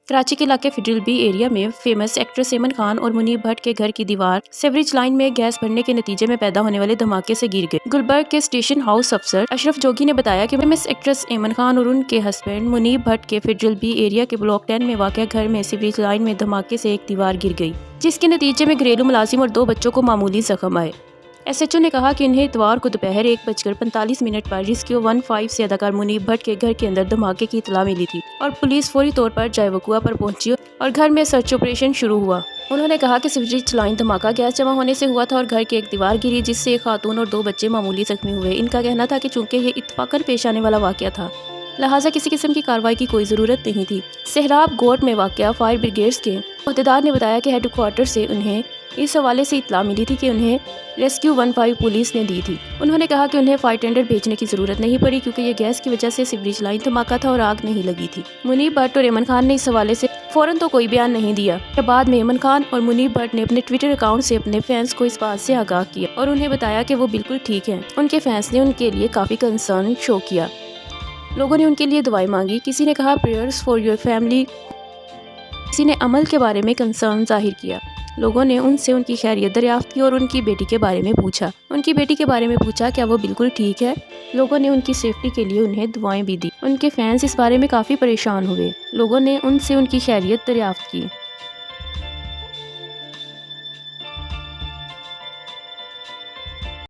کراچی کے علاقے federal be area میں فیمس ایکٹریس ایمن خان اور منیب بھٹ کے گھر کی دیوار سیوریج لائن میں گیس بھرنے کے نتیجے میں پیدا ہونے والے دھماکے سے گر گئی۔ گلبرگ کے اسٹیشن ہاؤس افسر اشرف جوگی نے بتایا کہ فیمس ایکٹریس ایمن خان اور ان کے ہسبینڈ منیب بھٹ کے فیڈرل بی ایریا کے بلاک 10 میں واقع گھر میں سیوریج لائن میں دھماکے سے ایک دیوار گر گئی، جس کے نتیجے میں گھریلو ملازم اور 2 بچوں کو معمولی زخم آئے۔ ایس ایچ او نے کہا کہ انہیں اتوار کو دوپہر 1:45 پر ریسکیو 15 سے اداکار منیب بھٹ کے گھر کے اندر دھماکے کی اطلاع ملی تھی اور پولیس فوری طور پر جائے وقوع پر پہنچی اور گھر میں سرچ آپریشن شروع ہوا۔ انہوں نے کہا کہ سیوریج لائن دھماکہ گیس جمع ہونے سے ہوا تھا اور گھر کی ایک دیوار گری جس سے ایک خاتون اور 2 بچے معمولی زخمی ہوئے۔ ان کا کہنا تھا کہ چونکہ یہ اتفاقاً پیش آنے والا واقعہ تھا، لہٰذا کسی قسم کی کارروائی کی کوئی ضرورت نہیں تھی۔ سہراب گوٹ میں واقع فائر بریگیڈز کے عہدیدار نے بتایا کہ ہیڈ کوارٹر سے انہیں اس حوالے سے اطلاع ملی تھی کہ انہیں ریسکیو 15 پولیس نے دی تھی۔ انہوں نے کہا کہ انہیں فائر ٹینڈر بھیجنے کی ضرورت نہیں پڑی کیونکہ یہ گیس کی وجہ سے سیوریج لائن دھماکہ تھا اور آگ نہیں لگی تھی۔ منیب بھٹ اور ایمن خان نے اس حوالے سے فوراً تو کوئی بیان نہیں دیا۔ بعد میں ایمن خان اور منیب بھٹ نے اپنے ٹویٹر اکاؤنٹ سے اپنے فینس کو اس بات سے آگاہ کیا اور انہیں بتایا کہ وہ بالکل ٹھیک ہیں۔ ان کے فینس نے ان کے لیے کافی کنسرن شو کیا۔ لوگوں نے ان کے لیے دعائیں مانگی۔ کسی نے کہا پریئرز فار یور فیملی، کسی نے عمل کے بارے میں کنسرن ظاہر کیا۔ لوگوں نے ان سے ان کی خیریت دریافت کی اور ان کی بیٹی کے بارے میں پوچھا۔ ان کی بیٹی کے بارے میں پوچھا کیا وہ بالکل ٹھیک ہے۔ لوگوں نے ان کی سیفٹی کے لیے انہیں دعائیں بھی دی۔ ان کے فینس اس بارے میں کافی پریشان ہوئے۔ لوگوں نے ان سے ان کی خیریت دریافت کی۔